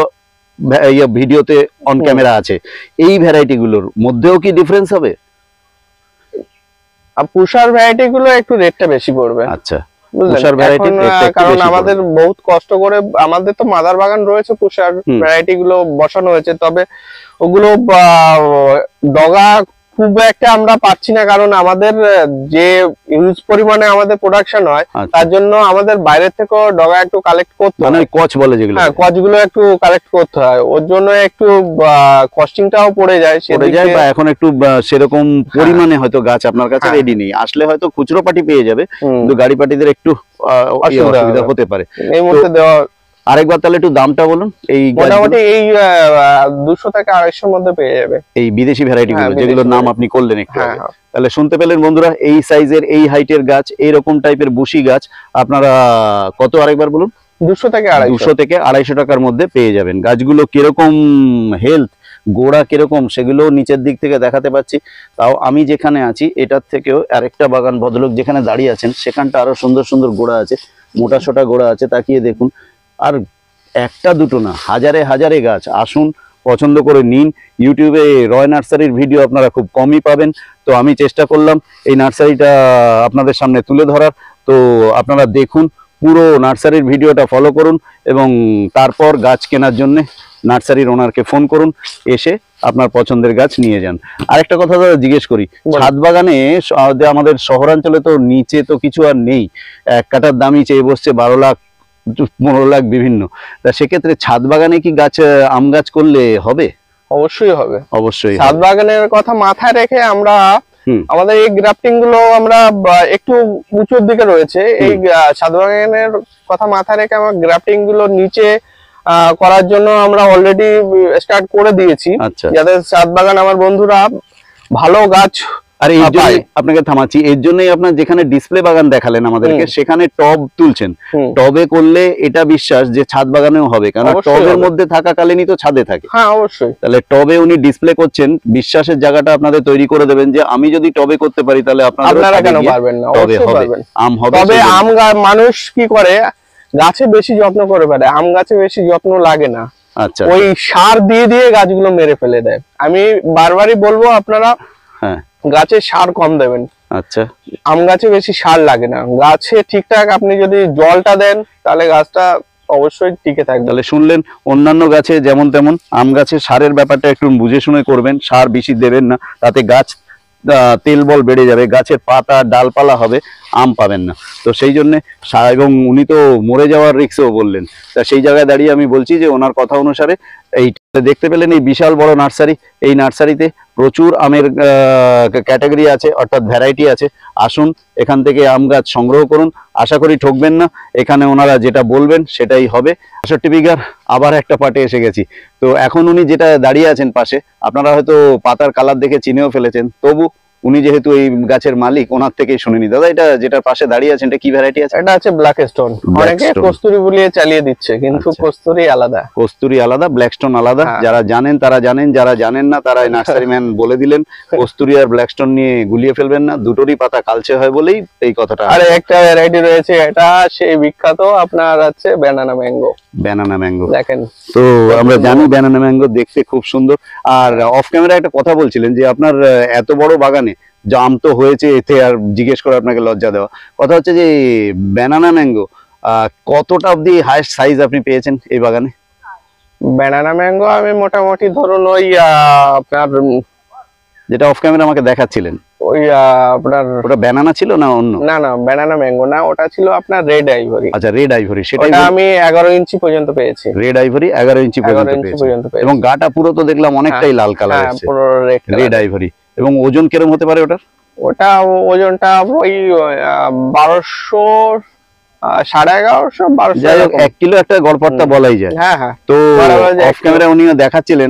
Speaker 1: ভিডিওতে অন ক্যামেরা আছে, এই ভ্যারাইটি গুলোর মধ্যেও কি ডিফারেন্স হবে?
Speaker 2: আর পুষার ভ্যারাইটি গুলো একটু রেটটা বেশি পড়বে।
Speaker 1: আচ্ছা,
Speaker 2: পুষার ভ্যারাইটি কারণ আমাদের বহুত কষ্ট করে, আমাদের তো মাদার বাগান রয়েছে, পুষার ভ্যারাইটি গুলো বসানো হয়েছে, তবে ওগুলো ডগা খুব একটা আমরা পাচ্ছি না, কারণ আমাদের যে ইউজ পরিমাণে আমাদের প্রোডাকশন হয়, তার জন্য আমাদের বাইরের থেকেও ডগা একটু কালেক্ট করতে হয়,
Speaker 1: মানে কচ বলে যেগুলো।
Speaker 2: হ্যাঁ, কচগুলো একটু কালেক্ট করতে হয়, ওর জন্য একটু কস্টিংটাও পড়ে যায়,
Speaker 1: বা এখন একটু সেরকম পরিমাণে হয়তো গাছ আপনার কাছে রেডি নেই। আসলে হয়তো খুচরো পার্টি পেয়ে যাবে, কিন্তু গাড়ি পার্টিদের একটু অসুবিধা হতে পারে
Speaker 2: এই মুহূর্তে দেওয়া।
Speaker 1: আরেকবার তাহলে একটু দামটা বলুন। এই
Speaker 2: মোটামুটি এই 200 থেকে 250 মধ্যে পেয়ে যাবে
Speaker 1: এই বিদেশি ভ্যারাইটি গুলো, যেগুলোর নাম আপনি করলেন একটু। তাহলে শুনতে পেলেন বন্ধুরা, এই সাইজের এই হাইটের গাছ, এইরকম টাইপের বুশি গাছ আপনারা কত, আরেকবার বলুন?
Speaker 2: 200 থেকে
Speaker 1: 250 টাকার মধ্যে পেয়ে যাবেন। গাছগুলো কিরকম হেলথ, গোড়া কিরকম, সেগুলো নিচের দিক থেকে দেখাতে পাচ্ছি। তাও আমি যেখানে আছি এটার থেকেও আরেকটা বাগান ভদ্রলোক যেখানে দাঁড়িয়ে আছেন, সেখানটা আরো সুন্দর সুন্দর গোড়া আছে, মোটা সোটা গোড়া আছে, তাকিয়ে দেখুন। আর একটা দুটো না, হাজারে হাজারে গাছ। আসুন, পছন্দ করে নিন। ইউটিউবে রয় নার্সারির ভিডিও আপনারা খুব কমই পাবেন, তো আমি চেষ্টা করলাম এই নার্সারিটা আপনাদের সামনে তুলে ধরার। তো আপনারা দেখুন, পুরো নার্সারির ভিডিওটা ফলো করুন এবং তারপর গাছ কেনার জন্য নার্সারির ওনারকে ফোন করুন, এসে আপনার পছন্দের গাছ নিয়ে যান। আরেকটা কথা দাদা জিজ্ঞেস করি, ছাদ বাগানে আমাদের শহরাঞ্চলে তো নিচে তো কিছু আর নেই, এক কাঠার দামই চেয়ে বসছে 12 লাখ 15 লাখ বিভিন্ন। তা সেক্ষেত্রে ছাদ বাগানে কি গাছ, আম গাছ করলে হবে?
Speaker 2: অবশ্যই হবে,
Speaker 1: অবশ্যই।
Speaker 2: ছাদ বাগানের কথা মাথায় রেখে আমরা আমাদের এই গ্রাফটিং গুলো আমরা একটু উঁচুর দিকে রয়েছে, এই ছাদ বাগানের কথা মাথায় রেখে আমরা গ্রাফটিং গুলো নিচে করার জন্য আমরা অলরেডি স্টার্ট করে দিয়েছি, যাতে ছাদ বাগান আমার বন্ধুরা ভালো গাছ।
Speaker 1: আর এই জন্য আপনাকে থামাচ্ছি, এর জন্যই আপনার যেখানে ডিসপ্লে বাগান দেখালেন আমাদেরকে, সেখানে টব তুলছেন। টবে করলে এটা বিশ্বাস যে ছাদ বাগানেও হবে, কারণ টবের মধ্যে থাকাকালীনই তো ছাদে থাকে।
Speaker 2: হ্যাঁ, অবশ্যই।
Speaker 1: তাহলে টবে উনি ডিসপ্লে করছেন, বিশ্বাসের জায়গাটা আপনাদের তৈরি করে দেবেন যে আমি যদি টবে করতে পারি তাহলে
Speaker 2: আপনারা কেন পারবেন না?
Speaker 1: টবে হবে, আম হবে।
Speaker 2: তবে আম মানুষ কি করে, গাছে বেশি যত্ন করে ফেলে, আম গাছে বেশি যত্ন লাগে না।
Speaker 1: আচ্ছা,
Speaker 2: ওই সার দিয়ে দিয়ে গাছগুলো মেরে ফেলে দেয়। আমি বারবারই বলবো আপনারা গাছে সার কম দেবেন।
Speaker 1: আচ্ছা,
Speaker 2: আম গাছে বেশি সার লাগে না, গাছে ঠিকঠাক আপনি যদি জলটা দেন তাহলে গাছটা অবশ্যই টিকে থাকবে।
Speaker 1: তাহলে শুনলেন, অন্যান্য গাছে যেমন তেমন, আম গাছে সারের ব্যাপারটা একটু বুঝে শুনে করবেন, সার বেশি দেবেন না, তাতে গাছ তেল বল বেড়ে যাবে, গাছের পাতা ডালপালা হবে, আম পাবেন না। তো সেই জন্যে, এবং উনি তো মরে যাওয়ার রিস্কও বললেন, তা সেই জায়গায় দাঁড়িয়ে আমি বলছি যে ওনার কথা অনুসারে এই দেখতে পেলেন এই বিশাল বড় নার্সারি, এই নার্সারিতে প্রচুর আমের ক্যাটাগরি আছে, অর্থাৎ ভ্যারাইটি আছে। আসুন, এখান থেকে আম গাছ সংগ্রহ করুন, আশা করি ঠকবেন না। এখানে ওনারা যেটা বলবেন সেটাই হবে। ৬৫ বিঘার আবার একটা পাটে এসে গেছি। তো এখন উনি যেটা দাঁড়িয়ে আছেন পাশে, আপনারা হয়তো পাতার কালার দেখে চিনেও ফেলেছেন, তবু উনি যেহেতু এই গাছের মালিক, ওনার থেকেই শুনিনি। দাদা, এটা যেটা পাশে দাঁড়িয়ে আছেন, এটা কি ভ্যারাইটি আছে?
Speaker 2: এটা আছে ব্ল্যাক স্টোন। অনেকে
Speaker 1: Blackstone।
Speaker 2: কস্তুরি বলিয়ে চালিয়ে দিচ্ছে, কিন্তু
Speaker 1: আচ্ছা।
Speaker 2: কস্তুরি আলাদা।
Speaker 1: কস্তুরি আলাদা, ব্ল্যাকস্টোন আলাদা।
Speaker 2: হ্যাঁ।
Speaker 1: যারা জানেন তারা জানেন, যারা জানেন না তারা নার্সারি ম্যান বলে দিলেন। কস্তুরি আর ব্ল্যাকস্টোন নিয়ে গুলিয়ে ফেলবেন না, দুটোরই পাতা কালচে হয় বলেই এই কথাটা।
Speaker 2: আরে একটা ভ্যারাইটি রয়েছে, এটা সেই বিখ্যাত আপনার আছে ব্যানানা ম্যাঙ্গো।
Speaker 1: Banana mango.
Speaker 2: দেখেন,
Speaker 1: তো আমরা জানি ব্যানানা ম্যাঙ্গো দেখতে খুব সুন্দর। আর অফ ক্যামেরা একটা কথা বলছিলেন যে আপনার এত বড় বাগানে জাম তো হয়েছে, এতে আর জিজ্ঞেস করে আপনাকে লজ্জা দেওয়া। কথা হচ্ছে যে ব্যানানা ম্যাঙ্গো কতটা অব্দি হাইস্ট সাইজ আপনি পেয়েছেন এই বাগানে?
Speaker 2: ব্যানানা ম্যাঙ্গো আমি মোটামুটি ধরুন ওই আপনার
Speaker 1: যেটা অফ ক্যামেরা আমাকে দেখাচ্ছিলেন,
Speaker 2: ওই আপনার
Speaker 1: ওটা ব্যানানা ছিল না অন্য?
Speaker 2: না না, ব্যানানা ম্যাঙ্গো না, ওটা ছিল আপনার রেড আইভরি।
Speaker 1: আচ্ছা, রেড আইভরি, সেটাই
Speaker 2: ওটা আমি 11 ইঞ্চি পর্যন্ত পেয়েছি।
Speaker 1: রেড আইভরি 11 ইঞ্চি
Speaker 2: 11
Speaker 1: পর্যন্ত
Speaker 2: ইঞ্চি
Speaker 1: পেয়েছেন।
Speaker 2: পর্যন্ত পেয়েছি।
Speaker 1: এবং গাটা পুরো তো দেখলাম অনেকটাই লাল কালার
Speaker 2: হ্যাঁ,
Speaker 1: আছে,
Speaker 2: পুরো
Speaker 1: রেড আইভরি। এবং ওজন কিরকম হতে পারে ওটার?
Speaker 2: ওটা ওজনটা ওই 1200 1150 1200
Speaker 1: যাই হোক,
Speaker 2: এরকম।
Speaker 1: 1 কিলো একটা গড়পড়তা বলাই যায়।
Speaker 2: হ্যাঁ হ্যাঁ।
Speaker 1: তো
Speaker 2: বরাবর যে
Speaker 1: অফ ক্যামেরা উনিও দেখাচ্ছিলেন,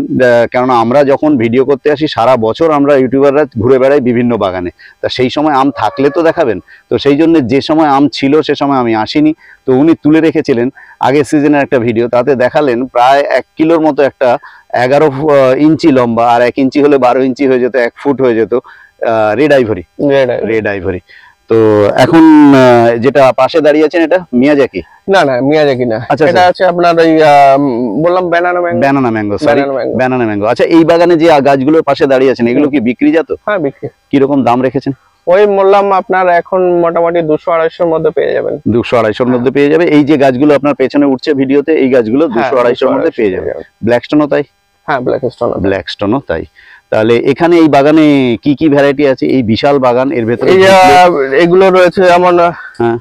Speaker 1: কেননা আমরা যখন ভিডিও করতে আসি সারা বছর আমরা ইউটিউবাররা ঘুরে বেড়াই বিভিন্ন বাগানে, তা সেই সময় আম থাকলে তো দেখাবেন। তো সেই জন্য যে সময় আম ছিল সে সময় আমি আসিনি, তো উনি তুলে রেখেছিলেন আগের সিজনের একটা ভিডিও, তাতে দেখালেন প্রায় 1 কিলোর মতো একটা 11 ইঞ্চি লম্বা, আর 1 ইঞ্চি হলে 12 ইঞ্চি হয়ে যেত, 1 ফুট হয়ে যেত রেড আইভরি। Red ivory. তো এখন যেটা পাশে দাঁড়িয়ে আছেন, এটা মিয়াজাকি?
Speaker 2: না না, মিয়াজাকি না,
Speaker 1: আচ্ছা,
Speaker 2: এটা আছে আপনার ওই বললাম banana mango.
Speaker 1: Banana mango, sorry,
Speaker 2: Banana mango।
Speaker 1: Banana mango. আচ্ছা, এই বাগানে যে গাছগুলোর পাশে দাঁড়িয়ে আছেন, এগুলো কি বিক্রিজাত?
Speaker 2: হ্যাঁ, বিক্রি।
Speaker 1: কিরকম দাম রেখেছেন?
Speaker 2: ওই বললাম আপনার এখন মোটামুটি 200-250 মধ্যে পেয়ে যাবেন।
Speaker 1: 200-250 মধ্যে পেয়ে যাবে। এই যে গাছগুলো আপনার পেছনে উঠছে ভিডিওতে, এই গাছগুলো 200-250 মধ্যে পেয়ে যাবে। ব্ল্যাকস্টোনও তাই?
Speaker 2: হ্যাঁ, ব্ল্যাক স্টোন।
Speaker 1: ব্ল্যাকস্টোনও তাই। তাহলে এখানে এই বাগানে কি কি ভ্যারাইটি আছে? এই বিশাল বাগান, এর ভেতরে
Speaker 2: এই এগুলো রয়েছে যেমন
Speaker 1: হ্যাঁ,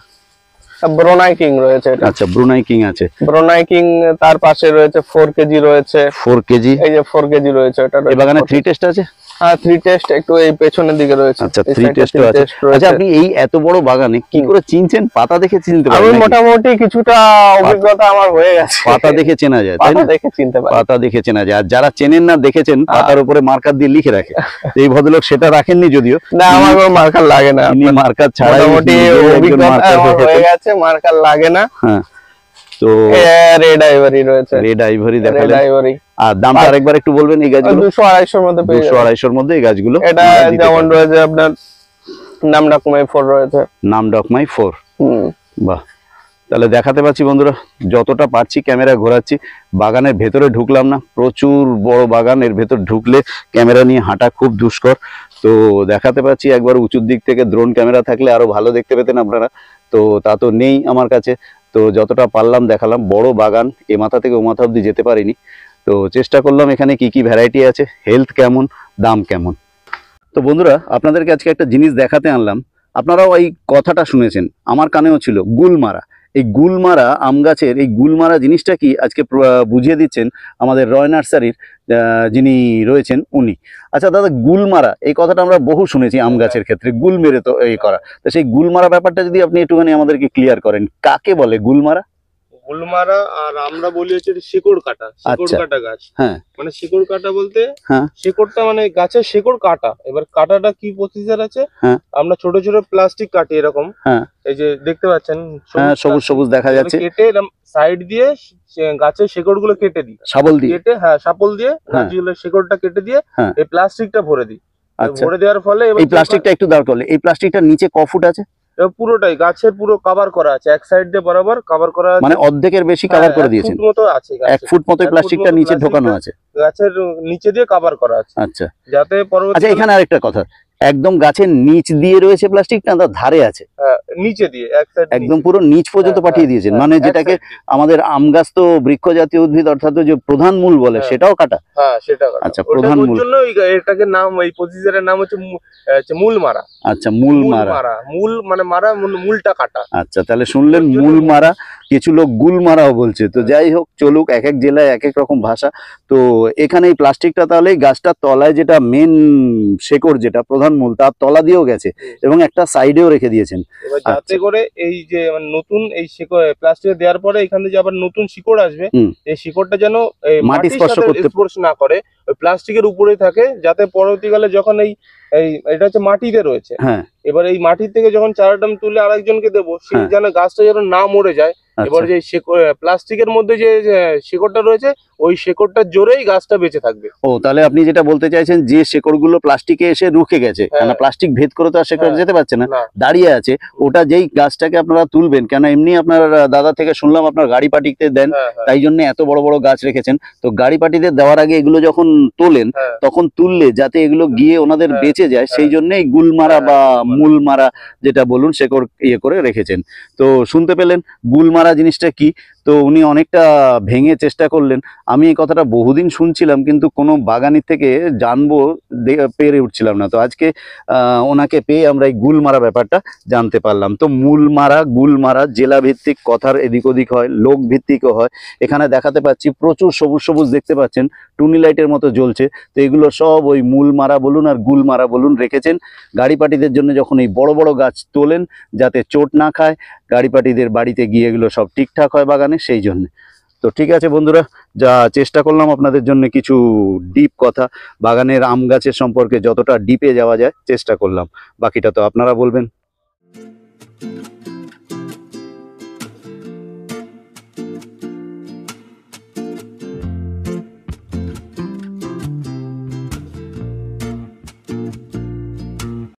Speaker 2: ব্রোনাই কিং রয়েছে এটা।
Speaker 1: আচ্ছা, ব্রুনাই কিং আছে।
Speaker 2: ব্রোনাই কিং, তার পাশে রয়েছে 4 কেজি রয়েছে।
Speaker 1: 4 কেজি।
Speaker 2: এই যে 4 কেজি রয়েছে, এটা
Speaker 1: এই বাগানে 3 টেস্ট আছে?
Speaker 2: হ্যাঁ, 3 টেস্ট একটু এই পেছনের দিকে রয়েছে।
Speaker 1: আচ্ছা,
Speaker 2: এই
Speaker 1: 3
Speaker 2: side টা
Speaker 1: টেস্টও
Speaker 2: 3
Speaker 1: আছে।
Speaker 2: test রয়েছে।
Speaker 1: আচ্ছা, আপনি এই এত বড় বাগানে কি করে চিনছেন? পাতা দেখে চিনতে
Speaker 2: আমি
Speaker 1: পারেন নাকি?
Speaker 2: মোটামুটি কিছুটা অভিজ্ঞতা আমার হয়ে গেছে।
Speaker 1: পাতা দেখে চেনা যায়, তাই
Speaker 2: পাতা
Speaker 1: না?
Speaker 2: দেখে চিনতে পারি।
Speaker 1: পাতা দেখে চেনা যায়। আর যারা চেনেন না, দেখেছেন পাতার উপরে মার্কার দিয়ে লিখে রাখে। এই ভদ্রলোক সেটা রাখেননি যদিও,
Speaker 2: না, আমার কোনো মার্কার লাগে না।
Speaker 1: ইনি মার্কার ছাড়াই
Speaker 2: মোটামুটি
Speaker 1: নিজেই একজন
Speaker 2: অভিজ্ঞতা
Speaker 1: marker
Speaker 2: আমার
Speaker 1: হয়ে
Speaker 2: হয়ে
Speaker 1: গেছেন।
Speaker 2: গেছে, মার্কার লাগে না।
Speaker 1: হ্যাঁ, তো
Speaker 2: রেড আইভরি রয়েছে।
Speaker 1: রেড আইভরি
Speaker 2: রেড
Speaker 1: দেখালেন।
Speaker 2: আইভরি
Speaker 1: আর দামটা আরেকবার একটু বলবেন এই গাছগুলো?
Speaker 2: 200-250 মধ্যে পেয়ে যাবেন।
Speaker 1: 200-250 মধ্যে এই গাছগুলো
Speaker 2: এটা
Speaker 1: আমরা দিতে
Speaker 2: যেমন
Speaker 1: পারবো।
Speaker 2: রয়েছে আপনার নাম ডাকুমাই 4 রয়েছে।
Speaker 1: নাম ডকমাই 4।
Speaker 2: হুম।
Speaker 1: বাহ, তাহলে দেখাতে পাচ্ছি বন্ধুরা, যতটা পারছি ক্যামেরা ঘোরাচ্ছি। বাগানের ভেতরে ঢুকলাম না, প্রচুর বড় বাগান, এর ভেতর ঢুকলে ক্যামেরা নিয়ে হাঁটা খুব দুষ্কর। তো দেখাতে পাচ্ছি, একবার উঁচুর দিক থেকে ড্রোন ক্যামেরা থাকলে আরো ভালো দেখতে পেতেন আপনারা, তো তা তো নেই আমার কাছে। তো যতটা পারলাম দেখালাম। বড় বাগান, এ মাথা থেকে ও মাথা অব্দি যেতে পারিনি, তো চেষ্টা করলাম এখানে কি কি ভ্যারাইটি আছে, হেলথ কেমন, দাম কেমন। তো বন্ধুরা, আপনাদেরকে আজকে একটা জিনিস দেখাতে আনলাম। আপনারাও এই কথাটা শুনেছেন, আমার কানেও ছিল, গুলমারা। এই গুলমারা আম গাছের এই গুলমারা জিনিসটা কি আজকে বুঝিয়ে দিচ্ছেন আমাদের রয় নার্সারির যিনি রয়েছেন উনি। আচ্ছা দাদা, গুলমারা এই কথাটা আমরা বহু শুনেছি আম গাছের ক্ষেত্রে, গুল মেরে তো এই করা। তো সেই গুলমারা ব্যাপারটা যদি আপনি একটুখানি আমাদেরকে ক্লিয়ার করেন, কাকে বলে গুলমারা?
Speaker 3: গুলমারা আর আমরা বলি হচ্ছে শিকড় কাটা, শিকড়
Speaker 1: আচ্ছা।
Speaker 3: কাটা গাছ।
Speaker 1: হ্যাঁ।
Speaker 3: মানে শিকড় কাটা বলতে
Speaker 1: হ্যাঁ।
Speaker 3: শিকড়টা মানে গাছের শিকড় কাটা। এবার কাটাটা কি প্রসিজার আছে?
Speaker 1: হ্যাঁ।
Speaker 3: আমরা ছোট ছোট প্লাস্টিক কাটি এরকম।
Speaker 1: হ্যাঁ।
Speaker 3: এই যে দেখতে পাচ্ছেন
Speaker 1: হ্যাঁ, সবুজ
Speaker 3: plastic,
Speaker 1: সবুজ দেখা
Speaker 3: এগুলো
Speaker 1: যাচ্ছে।
Speaker 3: কেটে এরকম সাইড দিয়ে গাছের শিকড় গুলো কেটে দিই।
Speaker 1: শাবল দিয়ে?
Speaker 3: কেটে, হ্যাঁ, শাপল দিয়ে
Speaker 1: হ্যাঁ।
Speaker 3: গাছগুলো শিকড়টা কেটে দিয়ে
Speaker 1: হ্যাঁ।
Speaker 3: এই প্লাস্টিকটা ভরে দিই।
Speaker 1: আচ্ছা,
Speaker 3: ভরে দেওয়ার ফলে এবার
Speaker 1: এই প্লাস্টিকটা একটু দাঁড় করলে, এই প্লাস্টিকটার নিচে ক ফুট আছে?
Speaker 3: এবার পুরোটাই গাছের পুরো কভার করা আছে, এক সাইড দিয়ে বরাবর কভার করা আছে।
Speaker 1: মানে অর্ধেকের বেশি কভার করে দিয়েছেন?
Speaker 3: 1 ফুট মতো আছে,
Speaker 1: 1 ফুট মতো প্লাস্টিকটা নিচে ঢোকানো আছে?
Speaker 3: গাছের নিচে দিয়ে কভার করা আছে,
Speaker 1: আচ্ছা।
Speaker 3: যাতে পরবর্তী
Speaker 1: আচ্ছা, এখানে আরেকটা কথা, একদম গাছের নিচ দিয়ে রয়েছে প্লাস্টিক, না তার ধারে আছে?
Speaker 3: নিচে দিয়ে এক সাইড,
Speaker 1: একদম পুরো নিচ পর্যন্ত পাঠিয়ে দিয়েছেন, মানে যেটাকে আমাদের আম গাছ তো বৃক্ষ জাতীয় উদ্ভিদ, অর্থাৎ যে প্রধান মূল বলে,
Speaker 3: হ্যাঁ।
Speaker 1: সেটাও কাটা?
Speaker 3: হ্যাঁ, সেটা কাটা।
Speaker 1: আচ্ছা,
Speaker 3: ওটা
Speaker 1: প্রধান
Speaker 3: ওর
Speaker 1: মূল।
Speaker 3: জন্য এটাকে নাম, এই প্রসিজারের নাম হচ্ছে মূল মারা।
Speaker 1: আচ্ছা, মূল মারা।
Speaker 3: মূল মানে মারা, মূলটা কাটা।
Speaker 1: আচ্ছা, তাহলে শুনলেন,
Speaker 3: ওর জন্য
Speaker 1: মূল মারা, কিছু লোক গুল মারাও বলছে। তো যাই হোক, চলুক, এক এক জেলায় এক এক রকম ভাষা। তো এখানে এই প্লাস্টিকটা তাহলে গাছটার তলায়, যেটা মেন শেকড়, যেটা প্রধান মূল, তার তলা দিয়েও গেছে এবং একটা সাইডেও রেখে দিয়েছেন।
Speaker 3: এবার যাতে
Speaker 1: আচ্ছা।
Speaker 3: করে এই যে মানে নতুন এই শিকড় প্লাস্টিকে দেওয়ার পরে এখান থেকে আবার নতুন শিকড় আসবে,
Speaker 1: হুম।
Speaker 3: এই শিকড়টা যেন এই
Speaker 1: মাটি
Speaker 3: মাটির
Speaker 1: স্পর্শ
Speaker 3: সাথে
Speaker 1: করতে-
Speaker 3: স্পর্শ না করে, ওই প্লাস্টিকের উপরেই থাকে, যাতে পরবর্তীকালে যখন এই এটা হচ্ছে মাটিতে রয়েছে।
Speaker 1: হ্যাঁ
Speaker 3: এবার এই মাটির থেকে যখন চারাটা আমি তুলে আরেকজনকে দেবো, সেই
Speaker 1: হ্যাঁ।
Speaker 3: যেন গাছটা যেন না মরে যায়। এবার
Speaker 1: আচ্ছা।
Speaker 3: যে প্লাস্টিকের মধ্যে যে শিকড়টা রয়েছে, ওই শিকড়টার জোরেই গাছটা বেঁচে থাকবে।
Speaker 1: ও তাহলে আপনি যেটা বলতে চাইছেন যে শেকড়গুলো প্লাস্টিকে এসে রুখে গেছে,
Speaker 3: হ্যাঁ।
Speaker 1: কেন প্লাস্টিক ভেদ করে তো আর শেকড়
Speaker 3: হ্যাঁ।
Speaker 1: যেতে পারছে না,
Speaker 3: না।
Speaker 1: দাঁড়িয়ে আছে, ওটা যেই গাছটাকে আপনারা তুলবেন, কেন এমনি আপনার দাদা থেকে শুনলাম আপনার গাড়ি পাটিতে দেন,
Speaker 3: হ্যাঁ, হ্যাঁ,
Speaker 1: তাই জন্য এত বড় বড় গাছ রেখেছেন। তো গাড়ি পাটিতে দেওয়ার আগে এগুলো যখন তোলেন,
Speaker 3: হ্যাঁ।
Speaker 1: তখন তুললে যাতে এগুলো গিয়ে ওনাদের
Speaker 3: হ্যাঁ,
Speaker 1: বেঁচে যায়, সেই
Speaker 3: হ্যাঁ।
Speaker 1: জন্যই গুল মারা
Speaker 3: হ্যাঁ,
Speaker 1: বা
Speaker 3: গুল মারা।
Speaker 1: মূল মারা যেটা বলুন শেকড় ইয়ে করে রেখেছেন। তো শুনতে পেলেন গুল মারা জিনিসটা কি। তো উনি অনেকটা ভেঙে চেষ্টা করলেন। আমি এই কথাটা বহুদিন শুনছিলাম, কিন্তু কোনো বাগানির থেকে জানবো পেরে উঠছিলাম না। তো আজকে ওনাকে পেয়ে আমরা এই গুল মারা ব্যাপারটা জানতে পারলাম। তো মূল মারা, গুল মারা জেলা ভিত্তিক কথার এদিক ওদিক হয়, লোক ভিত্তিকও হয়। এখানে দেখাতে পাচ্ছি প্রচুর সবুজ সবুজ দেখতে পাচ্ছেন, টুনি লাইটের মতো জ্বলছে। তো এগুলো সব ওই মূল মারা বলুন আর গুল মারা বলুন রেখেছেন গাড়ি পাটিদের জন্য, যখন এই বড় বড় গাছ তোলেন যাতে চোট না খায়, গাড়ি পাটিদের বাড়িতে গিয়ে এগুলো সব ঠিকঠাক হয় বাগানে, সেই জন্য। তো ঠিক আছে বন্ধুরা, যা চেষ্টা করলাম আপনাদের জন্য কিছু ডিপ কথা, বাগানের আম গাছের সম্পর্কে যতটা ডিপে যাওয়া যায় চেষ্টা করলাম, বাকিটা তো আপনারা বলবেন।